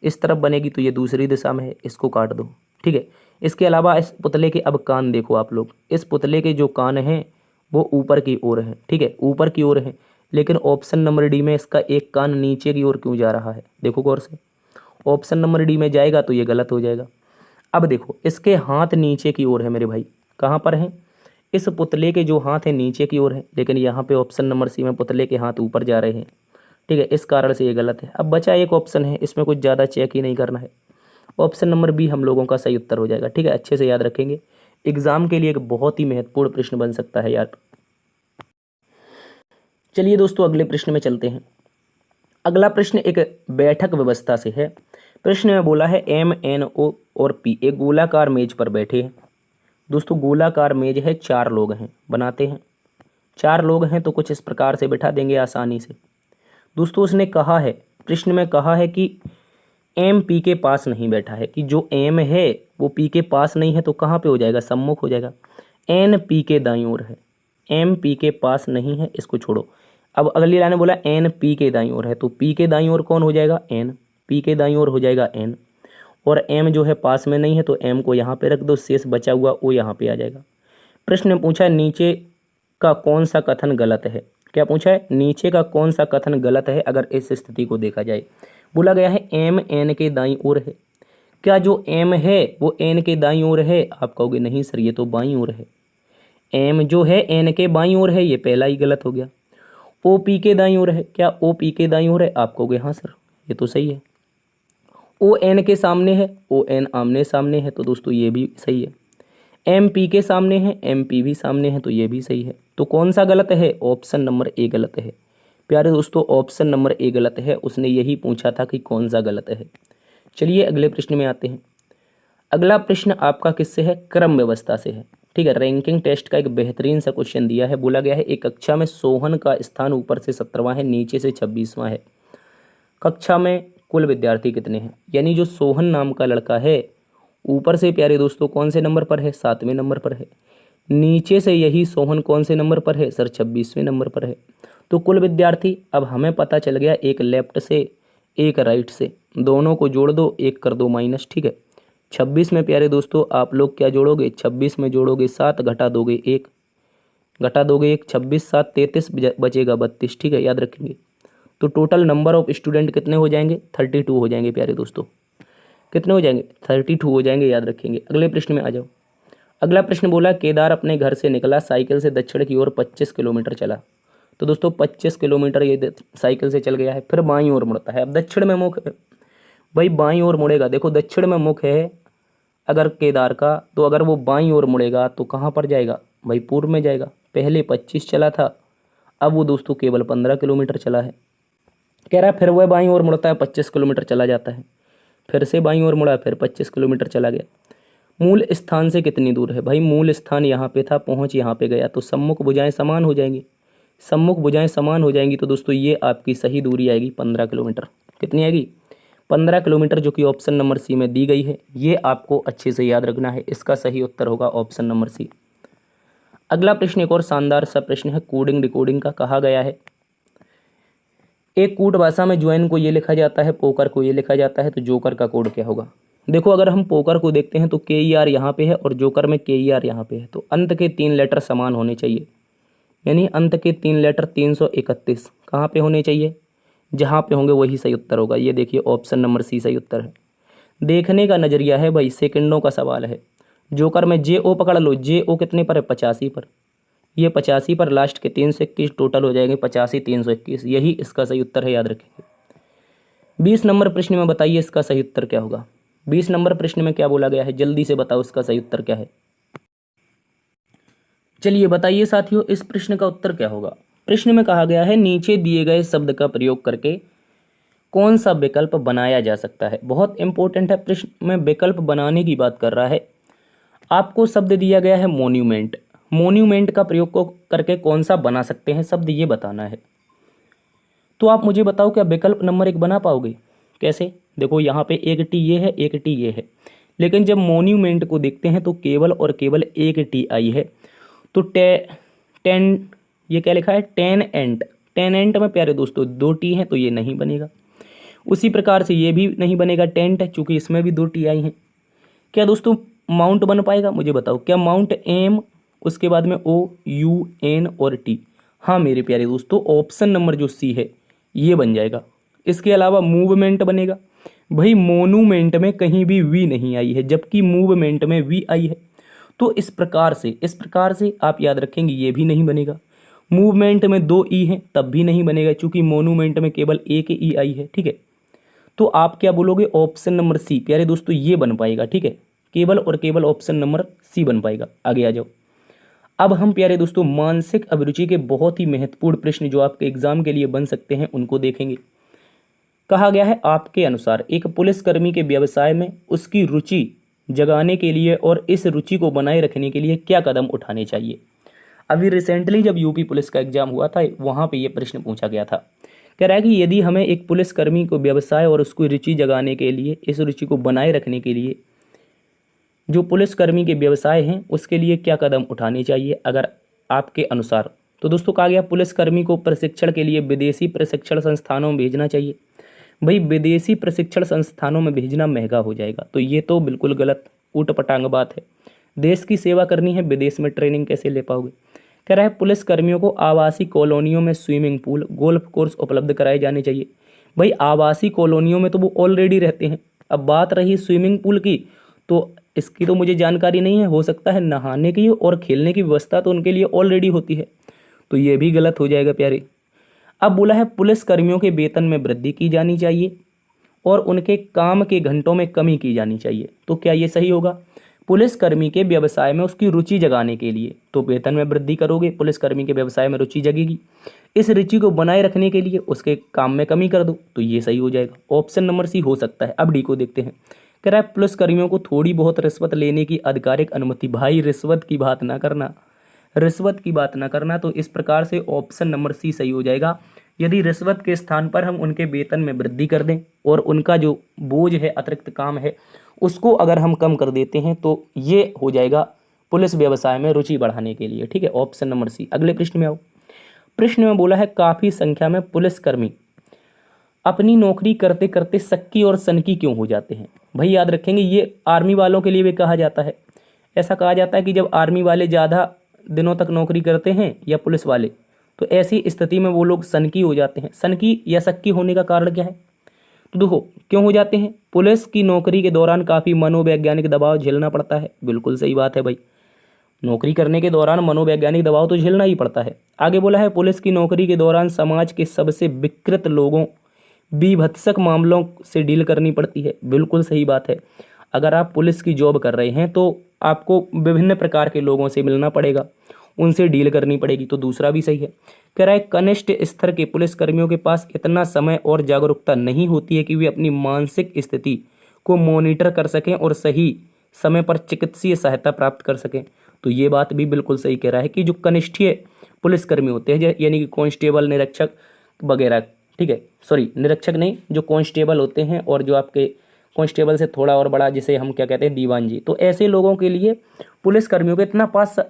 [SPEAKER 1] इस तरफ बनेगी। तो ये दूसरी दिशा में है, इसको काट दो, ठीक है। इसके अलावा इस पुतले के अब कान देखो आप लोग, इस पुतले के जो कान हैं वो ऊपर की ओर हैं, ठीक है, ऊपर की ओर हैं। लेकिन ऑप्शन नंबर डी में इसका एक कान नीचे की ओर क्यों जा रहा है, देखो गौर से, ऑप्शन नंबर डी में जाएगा तो ये गलत हो जाएगा। अब देखो इसके हाथ नीचे की ओर है मेरे भाई, कहाँ पर हैं, इस पुतले के जो हाथ है नीचे की ओर है, लेकिन यहाँ पे ऑप्शन नंबर सी में पुतले के हाथ ऊपर जा रहे हैं, ठीक है, इस कारण से ये गलत है। अब बचा एक ऑप्शन है, इसमें कुछ ज़्यादा चेक ही नहीं करना है, ऑप्शन नंबर बी हम लोगों का सही उत्तर हो जाएगा, ठीक है। अच्छे से याद रखेंगे, एग्जाम के लिए एक बहुत ही महत्वपूर्ण प्रश्न बन सकता है यार। चलिए दोस्तों अगले प्रश्न में चलते हैं। अगला प्रश्न एक बैठक व्यवस्था से है। प्रश्न में बोला है MNO और P एक गोलाकार मेज पर बैठे हैं। दोस्तों गोलाकार मेज है, 4 लोग हैं, बनाते हैं, 4 लोग हैं तो कुछ इस प्रकार से बैठा देंगे आसानी से। दोस्तों उसने कहा है, प्रश्न में कहा है कि M P के पास नहीं बैठा है, कि जो M है वो P के पास नहीं है, तो कहाँ पे हो जाएगा, सम्मुख हो जाएगा। N P के दाईं ओर है, M P के पास नहीं है, इसको छोड़ो। अब अगली लाइन में बोला N P के दाईं ओर है, तो P के दाईं ओर कौन हो जाएगा, N, P के दाईं ओर हो जाएगा N, और M जो है पास में नहीं है तो M को यहाँ पे रख दो, शेष बचा हुआ वो यहाँ पे आ जाएगा। प्रश्न में पूछा है नीचे का कौन सा कथन गलत है, क्या पूछा है, नीचे का कौन सा कथन गलत है अगर इस स्थिति को देखा जाए। बोला गया है M N के दाईं ओर है, क्या जो M है वो N के दाईं ओर है, आप कहोगे नहीं सर ये तो बाईं ओर है। M जो है N के बाईं ओर है, ये पहला ही गलत हो गया। O P के दाईं ओर है, क्या O P के दाईं ओर है, आप कहोगे हाँ सर ये तो सही है। O N के सामने है, O N आमने सामने है, तो दोस्तों ये भी सही है। M P के सामने है, M P भी सामने है, तो ये भी सही है। तो कौन सा गलत है, ऑप्शन नंबर ए गलत है। प्यारे दोस्तों ऑप्शन नंबर ए गलत है, उसने यही पूछा था कि कौन सा गलत है। चलिए अगले प्रश्न में आते हैं। अगला प्रश्न आपका किससे है, क्रम व्यवस्था से है, ठीक है। रैंकिंग टेस्ट का एक बेहतरीन सा क्वेश्चन दिया है। बोला गया है एक कक्षा में सोहन का स्थान ऊपर से 17वां है, नीचे से 26वां है। कक्षा में कुल विद्यार्थी कितने हैं, यानी जो सोहन नाम का लड़का है ऊपर से प्यारे दोस्तों कौन से नंबर पर है, 7वें नंबर पर है। नीचे से यही सोहन कौन से नंबर पर है, सर 26वें नंबर पर है। तो कुल विद्यार्थी अब हमें पता चल गया, एक लेफ्ट से एक राइट से, दोनों को जोड़ दो, एक कर दो माइनस, ठीक है। 26 में प्यारे दोस्तों आप लोग क्या जोड़ोगे, 26 में जोड़ोगे 7, घटा दोगे 1, घटा दोगे 1, 26 7 33, बचेगा 32, ठीक है, याद रखेंगे। तो टोटल नंबर ऑफ स्टूडेंट कितने हो जाएंगे, 32 हो जाएंगे प्यारे दोस्तों, कितने हो जाएंगे, 32 हो जाएंगे, याद रखेंगे। अगले प्रश्न में आ जाओ। अगला प्रश्न बोला केदार अपने घर से निकला, साइकिल से दक्षिण की ओर 25 किलोमीटर चला। तो दोस्तों 25 किलोमीटर ये साइकिल से चल गया है, फिर बाईं ओर मुड़ता है। अब दक्षिण में मुख है भाई, बाईं ओर मुड़ेगा, देखो दक्षिण में मुख है अगर केदार का, तो अगर वो बाईं ओर मुड़ेगा तो कहाँ पर जाएगा भाई, पूर्व में जाएगा। पहले 25 चला था, अब वो दोस्तों केवल 15 किलोमीटर चला है। कह रहा है फिर वह बाईं ओर मुड़ता है, 25 किलोमीटर चला जाता है, फिर से बाईं ओर मुड़ा, फिर 25 किलोमीटर चला गया। मूल स्थान से कितनी दूर है भाई, मूल स्थान यहाँ पे था, पहुँच यहाँ पे गया, तो सम्मुख भुजाएं समान हो जाएंगी, सम्मुख भुजाएं समान हो जाएंगी। तो दोस्तों ये आपकी सही दूरी आएगी 15 किलोमीटर, कितनी आएगी, 15 किलोमीटर, जो कि ऑप्शन नंबर सी में दी गई है। ये आपको अच्छे से याद रखना है। इसका सही उत्तर होगा ऑप्शन नंबर सी। अगला प्रश्न एक और शानदार सा प्रश्न है कोडिंग डिकोडिंग का। कहा गया है एक कूट भाषा में ज्वाइन को ये लिखा जाता है, पोकर को ये लिखा जाता है, तो जोकर का कोड क्या होगा। देखो, अगर हम पोकर को देखते हैं तो KER यहाँ पे है और जोकर में KER यहाँ पे है, तो अंत के 3 लेटर समान होने चाहिए। यानी अंत के 3 लेटर 331 कहाँ पे होने चाहिए, जहाँ पे होंगे वही सही उत्तर होगा। ये देखिए ऑप्शन नंबर सी सही उत्तर है। देखने का नजरिया है भाई, सेकंडों का सवाल है। जोकर में JO पकड़ लो, JO कितने पर है, 85 पर। ये 85 पर लास्ट के 321 टोटल हो जाएंगे 85 321, यही इसका सही उत्तर है, याद रखेंगे। 20 नंबर प्रश्न में बताइए इसका सही उत्तर क्या होगा। 20 नंबर प्रश्न में क्या बोला गया है, जल्दी से बताओ इसका सही उत्तर क्या है। चलिए बताइए साथियों, इस प्रश्न का उत्तर क्या होगा। प्रश्न में कहा गया है नीचे दिए गए शब्द का प्रयोग करके कौन सा विकल्प बनाया जा सकता है। बहुत इंपॉर्टेंट है, प्रश्न में विकल्प बनाने की बात कर रहा है। आपको शब्द दिया गया है मोन्यूमेंट। मोन्यूमेंट का प्रयोग को करके कौन सा बना सकते हैं शब्द, ये बताना है। तो आप मुझे बताओ, क्या विकल्प नंबर 1 बना पाओगे। कैसे, देखो यहाँ पे एक टी ये है, एक टी ये है, लेकिन जब मोन्यूमेंट को देखते हैं तो केवल और केवल एक टी आई है। तो टेन, ये क्या लिखा है, टेन एंट। टेन एंट में प्यारे दोस्तों 2 टी हैं, तो ये नहीं बनेगा। उसी प्रकार से ये भी नहीं बनेगा टेंट, चूंकि इसमें भी 2 टी आई हैं। क्या दोस्तों माउंट बन पाएगा, मुझे बताओ। क्या माउंट M, उसके बाद में OUN और T। हाँ मेरे प्यारे दोस्तों, ऑप्शन नंबर जो सी है ये बन जाएगा। इसके अलावा मूवमेंट बनेगा। भाई मोनूमेंट में कहीं भी वी नहीं आई है, जबकि मूवमेंट में वी आई है। तो इस प्रकार से आप याद रखेंगे, ये भी नहीं बनेगा। मूवमेंट में 2 ई हैं, तब भी नहीं बनेगा, चूंकि मोनूमेंट में केवल एक ई आई है। ठीक है, तो आप क्या बोलोगे, ऑप्शन नंबर सी प्यारे दोस्तों ये बन पाएगा। ठीक है, केवल और केवल ऑप्शन नंबर सी बन पाएगा। आगे आ जाओ। अब हम प्यारे दोस्तों मानसिक अभिरुचि के बहुत ही महत्वपूर्ण प्रश्न जो आपके एग्जाम के लिए बन सकते हैं उनको देखेंगे। कहा गया है आपके अनुसार एक पुलिसकर्मी के व्यवसाय में उसकी रुचि जगाने के लिए और इस रुचि को बनाए रखने के लिए क्या कदम उठाने चाहिए। अभी रिसेंटली जब यूपी पुलिस का एग्जाम हुआ था, वहाँ पे ये प्रश्न पूछा गया था। कह रहा है कि यदि हमें एक पुलिसकर्मी को व्यवसाय और उसकी रुचि जगाने के लिए, इस रुचि को बनाए रखने के लिए जो पुलिसकर्मी के व्यवसाय हैं उसके लिए क्या कदम उठाने चाहिए अगर आपके अनुसार। तो दोस्तों कहा गया पुलिसकर्मी को प्रशिक्षण के लिए विदेशी प्रशिक्षण संस्थानों में भेजना चाहिए। भाई विदेशी प्रशिक्षण संस्थानों में भेजना महंगा हो जाएगा, तो ये तो बिल्कुल गलत ऊटपटांग बात है। देश की सेवा करनी है, विदेश में ट्रेनिंग कैसे ले पाओगे। कह रहा है पुलिसकर्मियों को आवासीय कॉलोनियों में स्विमिंग पूल, गोल्फ कोर्स उपलब्ध कराए जाने चाहिए। भाई आवासीय कॉलोनियों में तो वो ऑलरेडी रहते हैं। अब बात रही स्विमिंग पूल की, तो इसकी तो मुझे जानकारी नहीं है। हो सकता है नहाने की और खेलने की व्यवस्था तो उनके लिए ऑलरेडी होती है, तो ये भी गलत हो जाएगा प्यारे। अब बोला है पुलिसकर्मियों के वेतन में वृद्धि की जानी चाहिए और उनके काम के घंटों में कमी की जानी चाहिए। तो क्या ये सही होगा। पुलिसकर्मी के व्यवसाय में उसकी रुचि जगाने के लिए तो वेतन में वृद्धि करोगे, पुलिसकर्मी के व्यवसाय में रुचि जगेगी। इस रुचि को बनाए रखने के लिए उसके काम में कमी कर दो, तो ये सही हो जाएगा। ऑप्शन नंबर सी हो सकता है। अब डी को देखते हैं। कह रहा है पुलिसकर्मियों को थोड़ी बहुत रिश्वत लेने की आधिकारिक अनुमति। भाई रिश्वत की बात ना करना, रिश्वत की बात ना करना। तो इस प्रकार से ऑप्शन नंबर सी सही हो जाएगा। यदि रिश्वत के स्थान पर हम उनके वेतन में वृद्धि कर दें और उनका जो बोझ है, अतिरिक्त काम है, उसको अगर हम कम कर देते हैं तो ये हो जाएगा पुलिस व्यवसाय में रुचि बढ़ाने के लिए। ठीक है, ऑप्शन नंबर सी। अगले प्रश्न में आओ। प्रश्न में बोला है काफ़ी संख्या में पुलिसकर्मी अपनी नौकरी करते करते सक्की और सनकी क्यों हो जाते हैं। भाई याद रखेंगे, ये आर्मी वालों के लिए भी कहा जाता है। ऐसा कहा जाता है कि जब आर्मी वाले ज़्यादा दिनों तक नौकरी करते हैं या पुलिस वाले, तो ऐसी स्थिति में वो लोग सनकी हो जाते हैं। सनकी या सक्की होने का कारण क्या है, तो देखो क्यों हो जाते हैं। पुलिस की नौकरी के दौरान काफ़ी मनोवैज्ञानिक दबाव झेलना पड़ता है। बिल्कुल सही बात है भाई, नौकरी करने के दौरान मनोवैज्ञानिक दबाव तो झेलना ही पड़ता है। आगे बोला है पुलिस की नौकरी के दौरान समाज के सबसे विकृत लोगों, बीभत्सक मामलों से डील करनी पड़ती है। बिल्कुल सही बात है। अगर आप पुलिस की जॉब कर रहे हैं तो आपको विभिन्न प्रकार के लोगों से मिलना पड़ेगा, उनसे डील करनी पड़ेगी, तो दूसरा भी सही है। कह रहा है कनिष्ठ स्तर के पुलिसकर्मियों के पास इतना समय और जागरूकता नहीं होती है कि वे अपनी मानसिक स्थिति को मॉनिटर कर सकें और सही समय पर चिकित्सीय सहायता प्राप्त कर सकें। तो ये बात भी बिल्कुल सही कह रहा है कि जो कनिष्ठीय पुलिसकर्मी होते हैं, यानी कि कांस्टेबल, निरीक्षक वगैरह, ठीक है, सॉरी निरीक्षक नहीं, जो कांस्टेबल होते हैं और जो आपके कांस्टेबल से थोड़ा और बड़ा जिसे हम क्या कहते हैं दीवान जी, तो ऐसे लोगों के लिए पुलिस कर्मियों के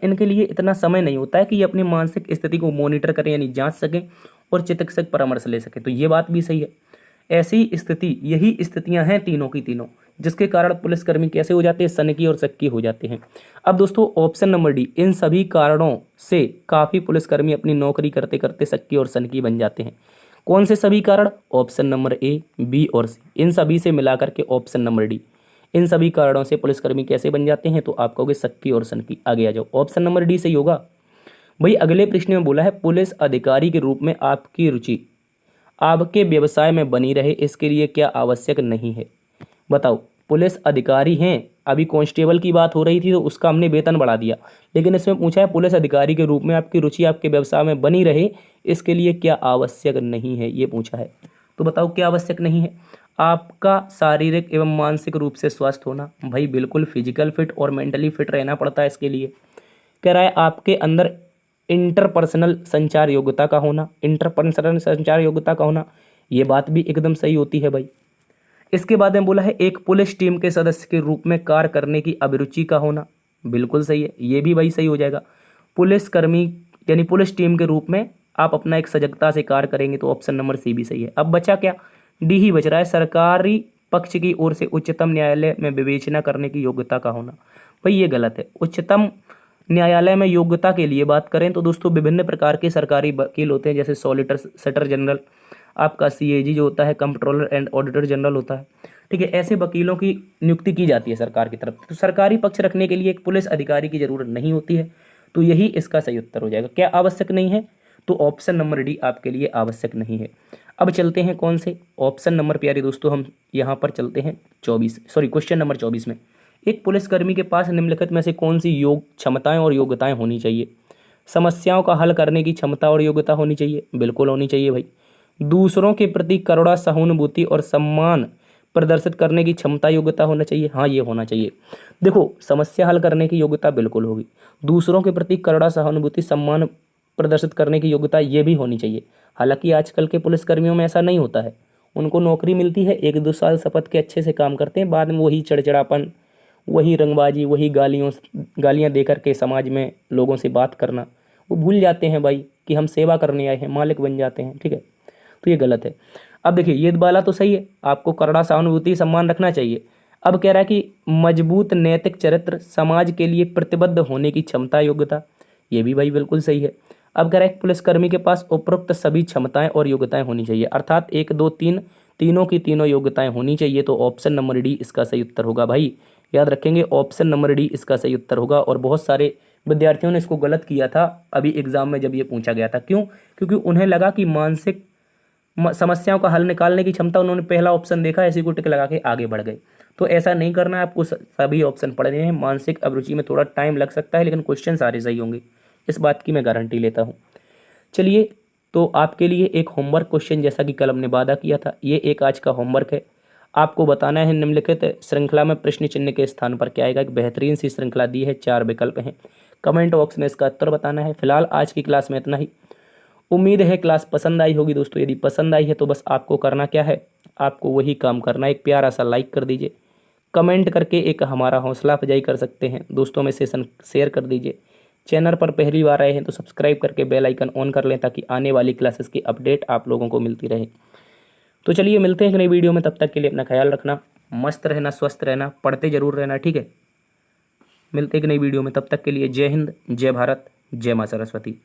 [SPEAKER 1] इनके लिए इतना समय नहीं होता है कि ये अपनी मानसिक स्थिति को मॉनिटर करें यानी जांच सकें और चिकित्सक परामर्श ले सकें। तो ये बात भी सही है। ऐसी स्थिति, यही स्थितियां हैं तीनों की तीनों, जिसके कारण पुलिसकर्मी कैसे हो जाते हैं, सनकी और सक्की हो जाते हैं। अब दोस्तों ऑप्शन नंबर डी, इन सभी कारणों से काफी पुलिसकर्मी अपनी नौकरी करते करते सक्की और सनकी बन जाते हैं। कौन से सभी कारण? ऑप्शन नंबर ए, बी और सी, इन सभी से मिलाकर के ऑप्शन नंबर डी, इन सभी कारणों से पुलिसकर्मी कैसे बन जाते हैं, तो आप कहोगे सक्की और सनकी। आगे आ जाओ, ऑप्शन नंबर डी सही होगा। भाई अगले प्रश्न में बोला है पुलिस अधिकारी के रूप में आपकी रुचि आपके व्यवसाय में बनी रहे, इसके लिए क्या आवश्यक नहीं है? बताओ, पुलिस अधिकारी हैं, अभी कांस्टेबल की बात हो रही थी तो उसका हमने वेतन बढ़ा दिया, लेकिन इसमें पूछा है पुलिस अधिकारी के रूप में आपकी रुचि आपके व्यवसाय में बनी रहे, इसके लिए क्या आवश्यक नहीं है, ये पूछा है। तो बताओ क्या आवश्यक नहीं है? आपका शारीरिक एवं मानसिक रूप से स्वस्थ होना। भाई बिल्कुल फिजिकल फिट और मेंटली फिट रहना पड़ता है इसके लिए। कह रहा है आपके अंदर इंटरपर्सनल संचार योग्यता का होना, इंटरपर्सनल संचार योग्यता का होना, ये बात भी एकदम सही होती है भाई। इसके बाद में बोला है एक पुलिस टीम के सदस्य के रूप में कार्य करने की अभिरुचि का होना, बिल्कुल सही है, ये भी भाई सही हो जाएगा। पुलिसकर्मी यानी पुलिस टीम के रूप में आप अपना एक सजगता से कार्य करेंगे, तो ऑप्शन नंबर सी भी सही है। अब बचा क्या? डी ही बच रहा है, सरकारी पक्ष की ओर से उच्चतम न्यायालय में विवेचना करने की योग्यता का होना। भाई ये गलत है। उच्चतम न्यायालय में योग्यता के लिए बात करें तो दोस्तों विभिन्न प्रकार के सरकारी वकील होते हैं, जैसे सॉलिसिटर जनरल, आपका सीएजी जो होता है, कंप्ट्रोलर एंड ऑडिटर जनरल होता है, ठीक है। ऐसे वकीलों की नियुक्ति की जाती है सरकार की तरफ। तो सरकारी पक्ष रखने के लिए एक पुलिस अधिकारी की जरूरत नहीं होती है, तो यही इसका सही उत्तर हो जाएगा। क्या आवश्यक नहीं है? तो ऑप्शन नंबर डी आपके लिए आवश्यक नहीं है। अब चलते हैं कौन से ऑप्शन नंबर, प्यारे दोस्तों हम यहाँ पर चलते हैं क्वेश्चन नंबर 24 में। एक पुलिसकर्मी के पास निम्नलिखित में से कौन सी क्षमताएं और योग्यताएं होनी चाहिए? समस्याओं का हल करने की क्षमता और योग्यता होनी चाहिए, बिल्कुल होनी चाहिए भाई। दूसरों के प्रति करुणा, सहानुभूति और सम्मान प्रदर्शित करने की क्षमता योग्यता होना चाहिए, हाँ ये होना चाहिए। देखो समस्या हल करने की योग्यता बिल्कुल होगी, दूसरों के प्रति करुणा, सहानुभूति, सम्मान प्रदर्शित करने की योग्यता ये भी होनी चाहिए। हालांकि आजकल के पुलिसकर्मियों में ऐसा नहीं होता है, उनको नौकरी मिलती है, 1-2 साल शपथ के अच्छे से काम करते हैं, बाद में वही चिड़चिड़ापन, वही रंगबाजी, वही गालियाँ दे करके समाज में लोगों से बात करना, वो भूल जाते हैं भाई कि हम सेवा करने आए हैं, मालिक बन जाते हैं, ठीक है। तो ये गलत है। अब देखिए ये वाला तो सही है, आपको करुणा, सहानुभूति, सम्मान रखना चाहिए। अब कह रहा है कि मजबूत नैतिक चरित्र, समाज के लिए प्रतिबद्ध होने की क्षमता, योग्यता, ये भी भाई बिल्कुल सही है। अब कह रहा है पुलिसकर्मी के पास उपरोक्त सभी क्षमताएं और योग्यताएं होनी चाहिए, अर्थात 1, 2, 3 तीनों की तीनों योग्यताएं होनी चाहिए। तो ऑप्शन नंबर डी इसका सही उत्तर होगा भाई, याद रखेंगे ऑप्शन नंबर डी इसका सही उत्तर होगा। और बहुत सारे विद्यार्थियों ने इसको गलत किया था अभी एग्जाम में जब ये पूछा गया था। क्यों? क्योंकि उन्हें लगा कि मानसिक समस्याओं का हल निकालने की क्षमता, उन्होंने पहला ऑप्शन देखा, ऐसी को टिक लगा के आगे बढ़ गए। तो ऐसा नहीं करना है, आपको सभी ऑप्शन पढ़ने हैं। मानसिक अभिरुचि में थोड़ा टाइम लग सकता है, लेकिन क्वेश्चन सारे सही होंगे, इस बात की मैं गारंटी लेता हूँ। चलिए तो आपके लिए एक होमवर्क क्वेश्चन, जैसा कि कल हमने वादा किया था, ये एक आज का होमवर्क है। आपको बताना है निम्नलिखित श्रृंखला में प्रश्न चिन्ह के स्थान पर क्या आएगा। एक बेहतरीन सी श्रृंखला दी है, 4 विकल्प हैं, कमेंट बॉक्स में इसका उत्तर बताना है। फिलहाल आज की क्लास में इतना ही। उम्मीद है क्लास पसंद आई होगी दोस्तों। यदि पसंद आई है तो बस आपको करना क्या है, आपको वही काम करना है, एक प्यारा सा लाइक कर दीजिए, कमेंट करके एक हमारा हौसला अफजाई कर सकते हैं, दोस्तों में सेशन शेयर कर दीजिए। चैनल पर पहली बार आए हैं तो सब्सक्राइब करके बेल आइकन ऑन कर लें, ताकि आने वाली क्लासेस की अपडेट आप लोगों को मिलती रहे। तो चलिए मिलते हैं एक नई वीडियो में, तब तक के लिए अपना ख्याल रखना, मस्त रहना, स्वस्थ रहना, पढ़ते जरूर रहना, ठीक है। मिलते हैं एक नई वीडियो में, तब तक के लिए जय हिंद, जय भारत, जय माँ सरस्वती।